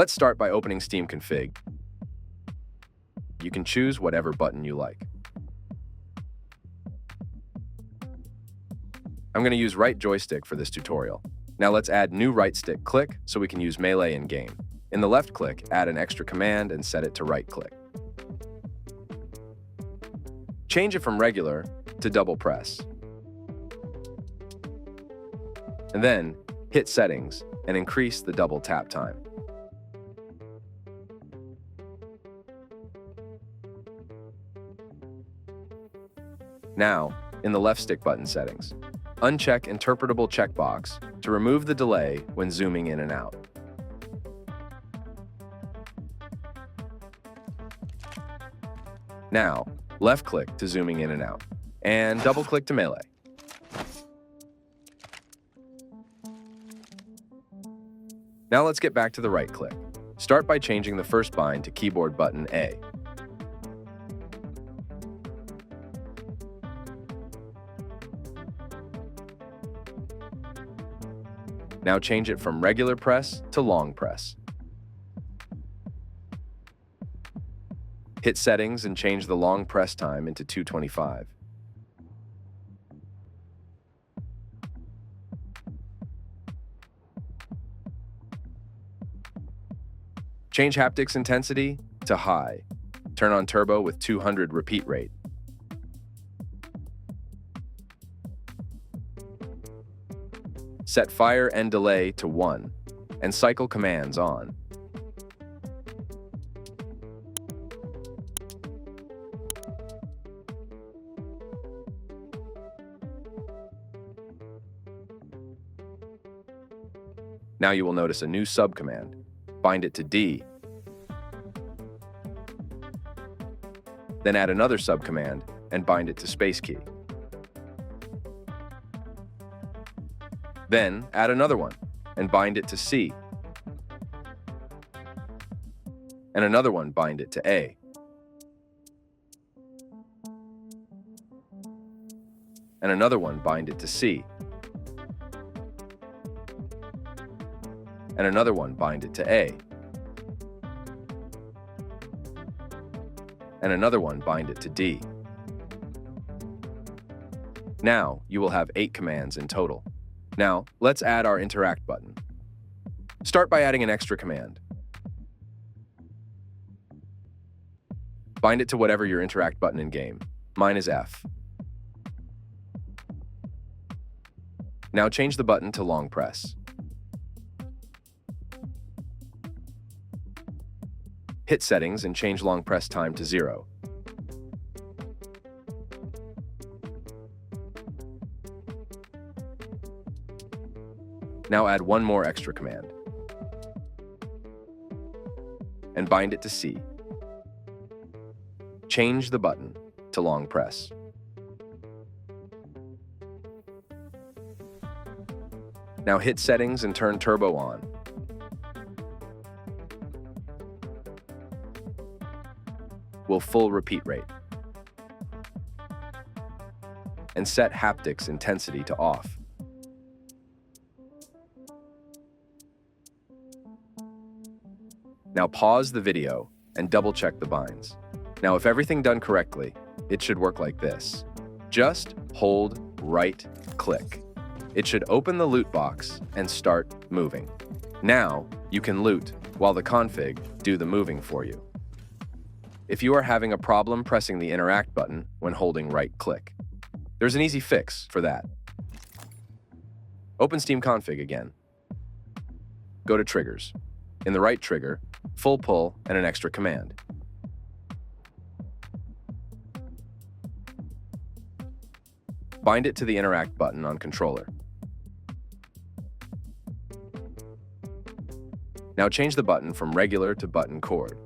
Let's start by opening Steam Config. You can choose whatever button you like. I'm going to use right joystick for this tutorial. Now let's add new right stick click so we can use melee in game. In the left click, add an extra command and set it to right click. Change it from regular to double press. And then hit settings and increase the double tap time. Now, in the left stick button settings, uncheck interpretable checkbox to remove the delay when zooming in and out. Now, left-click to zooming in and out, and double-click to melee. Now let's get back to the right-click. Start by changing the first bind to keyboard button A. Now change it from regular press to long press. Hit settings and change the long press time into 225. Change haptics intensity to high. Turn on turbo with 200 repeat rate. Set fire and delay to 1, and cycle commands on. Now you will notice a new subcommand. Bind it to D. Then add another subcommand and bind it to space key. Then add another one and bind it to C. And another one bind it to A. And another one bind it to C. And another one bind it to A. And another one bind it to D. Now you will have 8 commands in total. Now, let's add our interact button. Start by adding an extra command. Bind it to whatever your interact button in game. Mine is F. Now change the button to long press. Hit settings and change long press time to 0. Now add one more extra command and bind it to C. Change the button to long press. Now hit settings and turn turbo on. Will full repeat rate. And set haptics intensity to off. Now pause the video and double check the binds. Now if everything done correctly, it should work like this. Just hold right click. It should open the loot box and start moving. Now you can loot while the config do the moving for you. If you are having a problem pressing the interact button when holding right click, there's an easy fix for that. Open Steam Config again. Go to Triggers. In the right trigger, full pull and an extra command. Bind it to the interact button on controller. Now change the button from regular to button chord.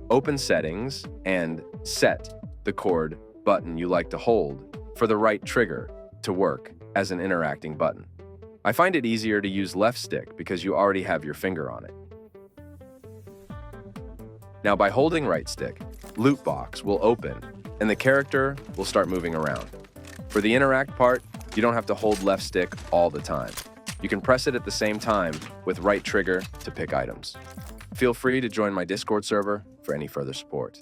Open settings and set the chord button you like to hold for the right trigger to work as an interacting button. I find it easier to use left stick because you already have your finger on it. Now by holding right stick, loot box will open and the character will start moving around. For the interact part, you don't have to hold left stick all the time. You can press it at the same time with right trigger to pick items. Feel free to join my Discord server for any further support.